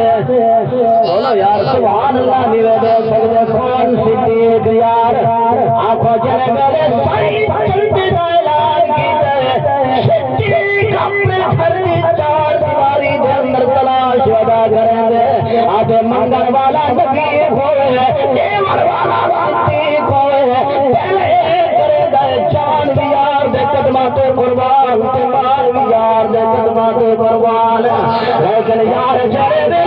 بولو یار سبحان اللہ نیوے دے سکتے کون صدیق یار آنکھوں چلے میرے سائی چلتے دائلان کی دے صدیق اپنے پھرنی چار دیواری دے اندر تلاش ودا کریں دے آدھے منگل والا نبی ہوئے دیور والا صدیق ہوئے پہلے کرے دے چاند یار دے قدمات قربان تمہار یار دے قدمات قربان لیکن یار چلے دے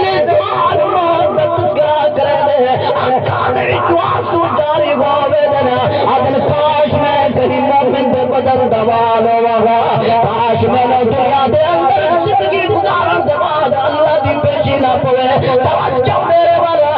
کاش میں نے دنیا دے اندر زندگی گزارن دے بعد اللہ دی پیشی نہ پوے توجہ میرے والا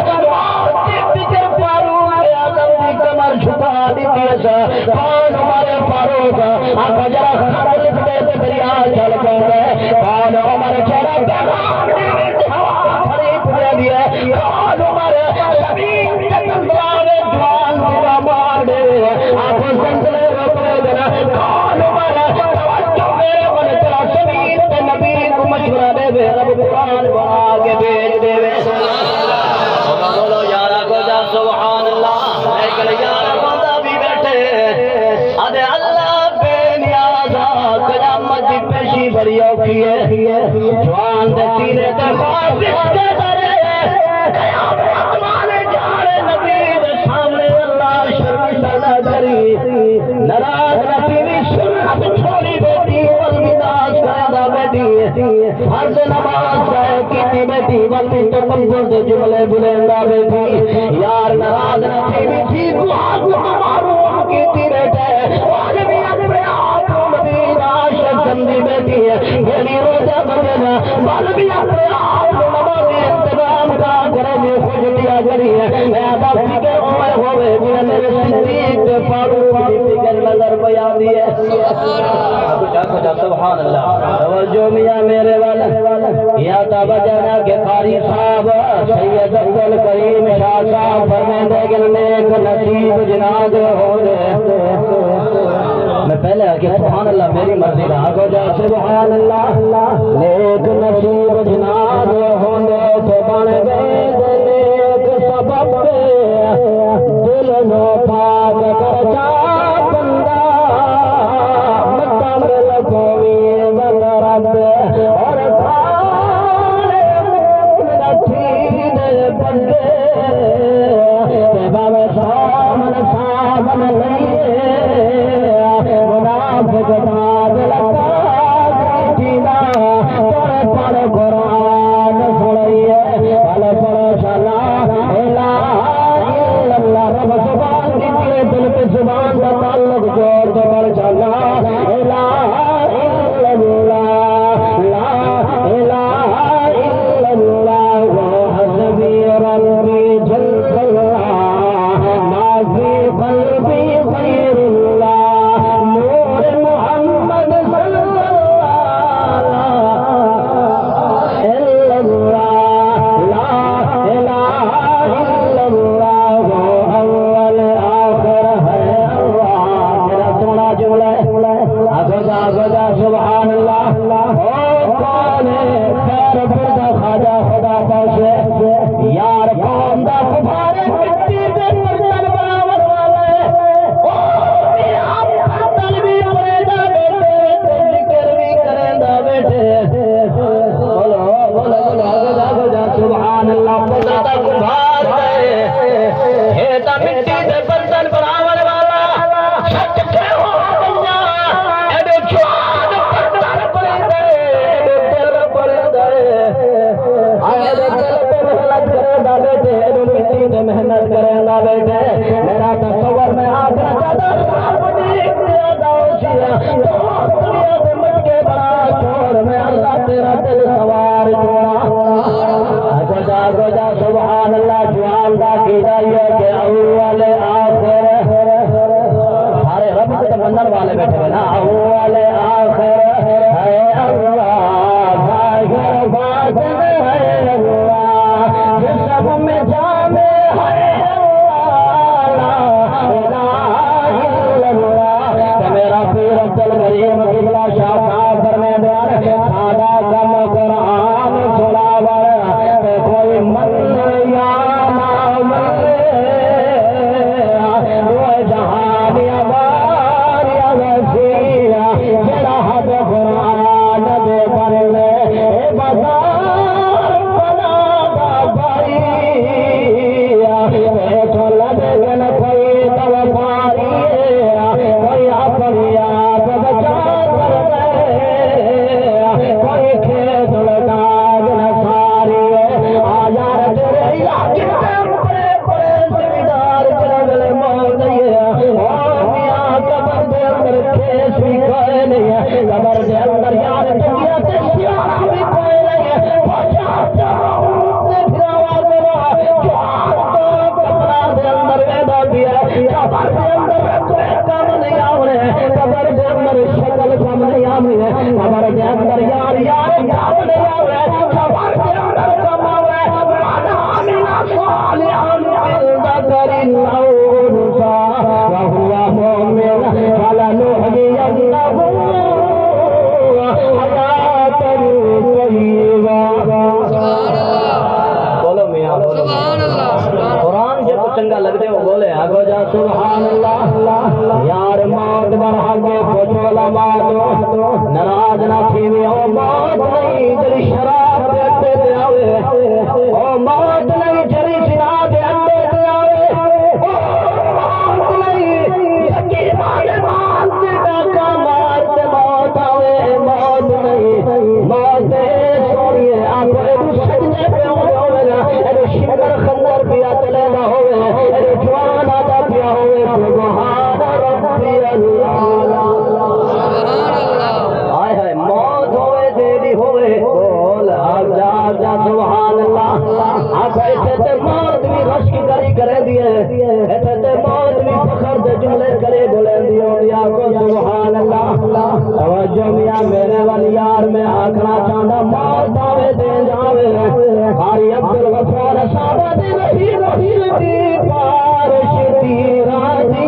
فکر فاروق اعظم دی کمر جھکا دیتی ہے کون ہمارے فاروق آنکھ جرا خط لکھ دے تے دریا چل پے کون عمر چڑھا پیغام دے ہوا بھری پڑے دیے کون عمر زمین تے کندرے جوان دعا مار دے آنکھ سنسلے روپے دینا کون عمر مشورہ دے بے رب قرآن بنا کے بھیج دے بے بولو یارا کو جا سبحان اللہ لیکن یارا بندہ بھی بیٹھے ادھے اللہ بے نیازا قیامت کی پیشی بڑی اوکھی ہے جوان دے سینے تے خواہش کے درے قیامت مانے جارے نبی دے سامنے اللہ شرمندہ نہ کری نراز نبی بھی سنت چھوڑی بیٹی والمداز کردا بیٹی فرض نماز جائے کیتی بیٹی والمی تو کمزور دے جملے بلندہ بیٹی یار نراز نبی بھی تھی دعا کو معروف کیتی بیٹے والمی ادبے آتو نبی راشد سمجھی بیٹی ہے یعنی روزہ بگنا والمی ادبے آتو نمازی انتظام کا کرے میں خوش دیا کری ہے میں آدھا فکر عمر ہوئے میرے میرے صدیق فاروق کی فکر نظر بیان دی ہے سبحان اللہ توجہ میاں میرے والا یا توجہ کے قاری صاحب سید عبدال کریم شاہ صاحب فرمائیں دے کہ نیک نصیب جناد ہو دے میں پہلے آگے سبحان اللہ میری مرضی رہا کو جا سبحان اللہ نیک نصیب جناد ہو دے تو بن گئے نیک سبب دل نو پاک کر جا بندہ مدد لگوی بن رب اور کھانے نتھین بندے باوے سامن سامن لئیے منافق داد لگا جینا پڑھ قرآن سنئیے پل پڑھ سلام اللہ رب زبان دیکھئے دل پہ زبان کا تعلق جوڑ دے بڑھ چلا سبحان اللہ یار قوم دا کفارے مٹی دے برتن بناون والے برتن بھی پڑیندا بیٹھے ذکر بھی کریندا بیٹھے بولو بولو بولو جا سبحان اللہ خدا دا کفار ہے تا مٹی دے برتن بناون والا سچ کہو دنیا اے جوان برتن پڑیندا دل پڑیندا محنت کریں گا بیٹے میرا تصور میں آگے مٹکے بڑا چھوڑ میں اللہ تیرا دل سوار چھوڑا گجا سبحان اللہ جوان دا کی جائیے کہ اول آخر سارے رب سے منن والے بیٹھے ہیں نا اول آخر ہے اللہ ظاہر باطن ہے اللہ جسم میں جامع ہے اللہ لا الہ الا اللہ میرا پیر عبد الکریم آگو جا سبحان اللہ یار موت برحقے پوچھو لماتو نراج نہ تھیوی او موت نہیں جلی شراب دیتے دے آوے او موت نہیں جلی شراب دیتے دے آوے او موت نہیں یکی مانے مانتے ڈاکا مارتے موت آوے موت نہیں موت سوریے آگو ایڈو سجنے پہ ہوئے گا ایڈو شکر خندر پیا چلے گا ہوئے ایڈو جوان آدھا پیا ہوئے سبحان ربی اللہ آئے ہے موت ہوئے دیری ہوئے بول آجا آجا سبحان اللہ آگو ایسے تے موت بھی رشک کری کرے دیئے ایسے تے موت بھی فخر دے جملے کرے بولے دیئے آگو سبحان اللہ توجہ میاں میرے والیار میں آکھنا چاہتا موت آوے دے جاوے آری عبدالغفار صحابہ دے رہی دی بارش دی راضی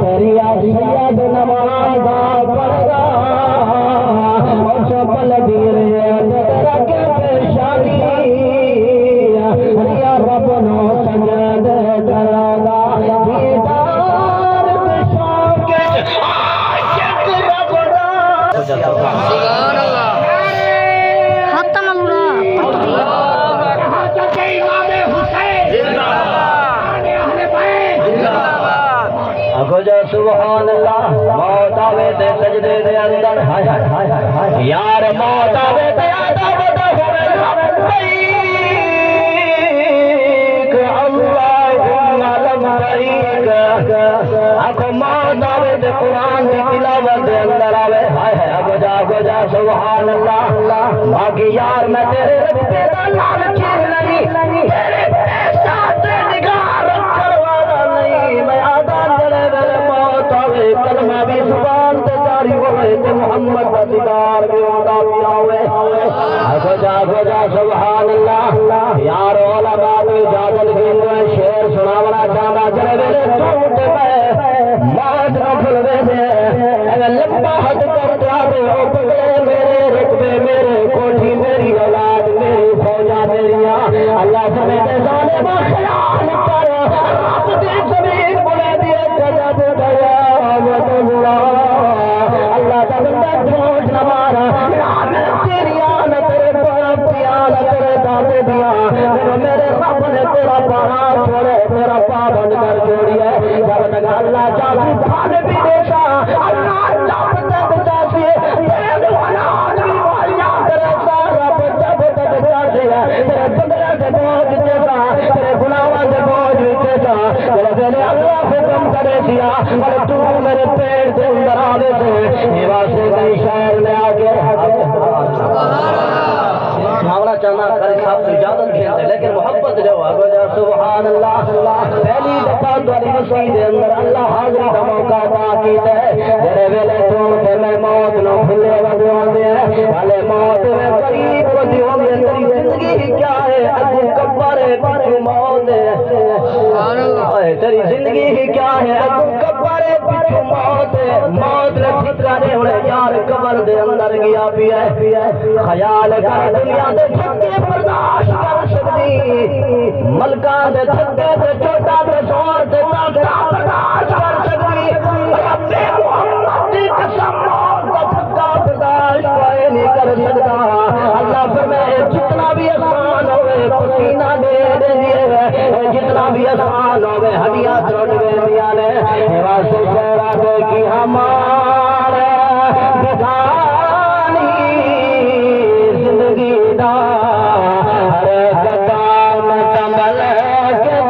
تیریا سید نمازہ پڑھا اور چپل دیرے تیرا کے پیشانی یا رب نو سجد کرادا دیدار پیشان کے عاشق رب دا سبحان اللہ ختم اللہ آگو جا سبحان اللہ موت آوے تے سجدے دے اندر یار موت آوے تے آدھا بدا ہوئے لبیک اللہم لبیک آگو موت آوے تے قرآن کی تلاوت دے اندر آوے آگو جا سبحان اللہ باقی یار میں تیرے رب پہ لال چیز لگی تیرے پیسہ تے نگاہ رکھ کروانا نہیں میں آدھان کلمہ بھی زبان تے جاری ہوئے تے محمد کا دیدار بھی ہوتا پیا ہوئے آگو جا سبحان اللہ یار علماء بھی اجازت گیندوے شعر سناونا چاہتا چلے ویلے چوٹ میں موت رکھل دے دے اگر لمبا حد کر دیا دے او پکڑے میرے رکبے میرے کوٹھی میری اولاد میری فوجہ میریاں اللہ سمیتے ظالم خیال کر رب دی زمین بلے دیے ججد دیا اللہ کا بندہ جھوٹ نہ مارا تیری آن تیرے باپ کی آن تیرے دادے دیا میرے رب نے تیرا پانا چھوڑے تیرا پا بند کر چھوڑی ہے جب تک اللہ چاہتی بھانے بھی دیتا اللہ جب تک چاہتی تیرے دعان بھی بھائیاں تیرے سارا جب تک چاہتی ہے تیرے بندرہ سے بوجھ دیتا تیرے گناہوں سے بوجھ دیتا تیرے اللہ حکم کرے دیا اور تو میرے پیڑ سے اندر آدھے سے یہ واسے کئی شہر میں آگے سناونا چاہنا کاری صاحب سے اجازت کھیلتے لیکن محبت جو آگو جا سبحان اللہ پہلی دفعہ دوری مسیح دے اندر اللہ حاضر کا موقع باقی ہے میرے ویلے چھوڑتے میں موت نو کھلے ودیوں دے والے موت میں قریب ودیوں دے تیری زندگی کیا ہے ابو کبر پچھو موت ہے تیری زندگی کیا ہے ابو کبر پچھو موت ہے موت نے ٹھکرا دے ہوئے یار قبر دے اندر گیا بھی ہے خیال کر دنیا دے چھکے برداشت کر سکتی ملکان دے چھکے دے چھوٹا دے زور دے طاقتہ برداشت کر سکتی رب محمد دی قسم موت کا چھکا برداشت کوئی نہیں کر سکتا اللہ فرمائے جتنا بھی آسان ہوئے پسینہ دے دیئے جتنا بھی آسان ہوئے ہڈیاں چھوڑ گئے میاں نے واسے شہرہ دے کی ہمارے بھگانی زندگی دا ہر قدم سنبھل کے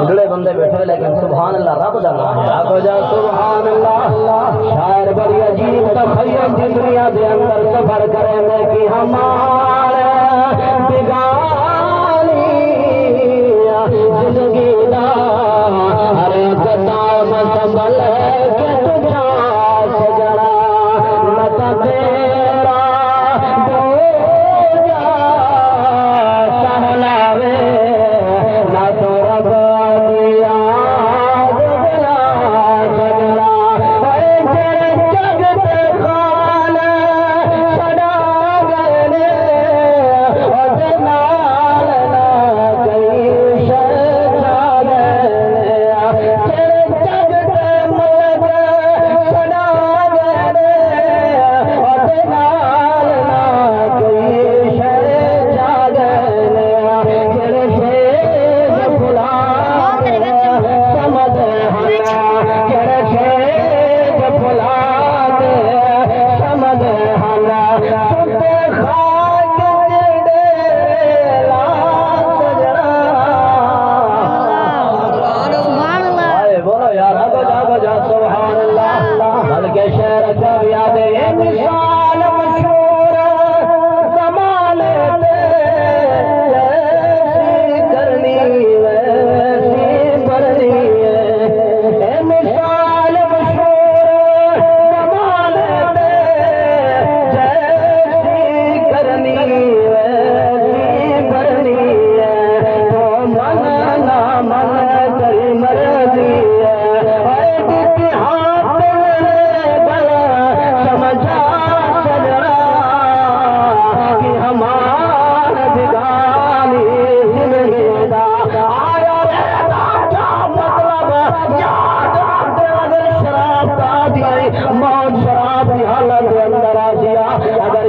جڑے بندے بیٹھے لیکن سبحان اللہ رب دا نام ہے آگو جا سبحان اللہ شاعر بڑی عجیب تخیل کی دنیا دے اندر سفر کرے میں کہ ہمارے بگانی زندگی دا ہر قدم سنبھل کے تجھا سجڑا نہ تیرا دو جا سہلاوے نہ تو رب دیا دلا سجڑا اے تیرے جگتے خال سڑا گئے اور نال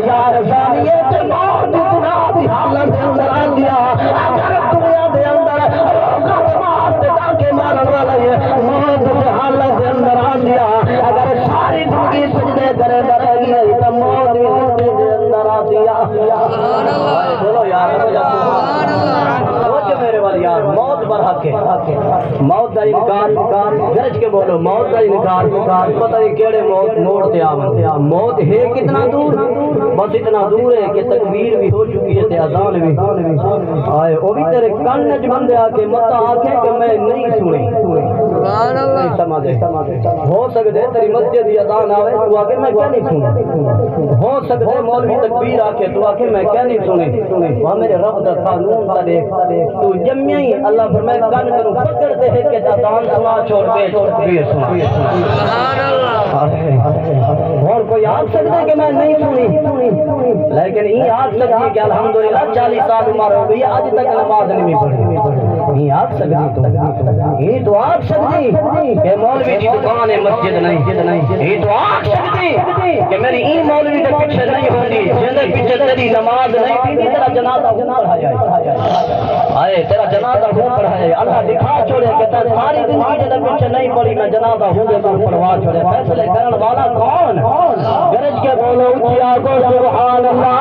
یار زانیے تے موت اتنا بھی حالت اندر آ گیا اگر دنیا دے اندر قدمات ڈاکے مارن والا ہے موت دے حالت اندر آ گیا اگر ساری زندگی سجدے کرے رہ گئی تو موت بھی زندگی دے اندر آ گیا بولو یار میرے والی یار موت پر حق ہے موت کا انکار گرج کے بولو موت کا انکار پتہ نہیں کیڑے موت موڑ تے آ موت ہے کتنا دور بس اتنا دور ہے کہ تکبیر بھی ہو چکی ہے تے اذان بھی آئے وہ بھی تیرے کان وچ بندے آ کے مت آکھے کہ میں نہیں سنی سبحان اللہ سمجھ ہو سکدے تیری مسجد دی اذان آوے تو آکے میں کیا نہیں سنی ہو سکدے مولوی تکبیر آکے تو آکے میں کیا نہیں سنی وہ میرے رب دا قانون تا دیکھ تو جمعی ہی اللہ فرمائے کان کرو پکڑتے ہیں کہ اذان سنا چھوڑ کے تکبیر سنا سبحان اللہ اور کوئی آگ سکتے کہ میں نہیں سنی لیکن یہ آگ سکتی کہ الحمدللہ 40 سال عمر ہو گئی آج تک نماز نہیں پڑھی یہ آگ سکتی یہ تو آگ سکتی کہ مولوی کی دکان ہے مسجد نہیں یہ تو آگ سکتی کہ میری این مولوی کے پیچھے نہیں ہوتی جن پیچھے تیری نماز نہیں پڑھی تیرا جنازہ پڑھا جائے آئے تیرا جنازہ پڑھا جائے اللہ دکھا چھوڑے کہ ساری زندگی جن پیچھے نہیں پڑھی میں جنازہ ہوں گے تو پڑھوا چھوڑے فیصلے کرن والا کون گرج کے بولو اٹھیا کو سبحان اللہ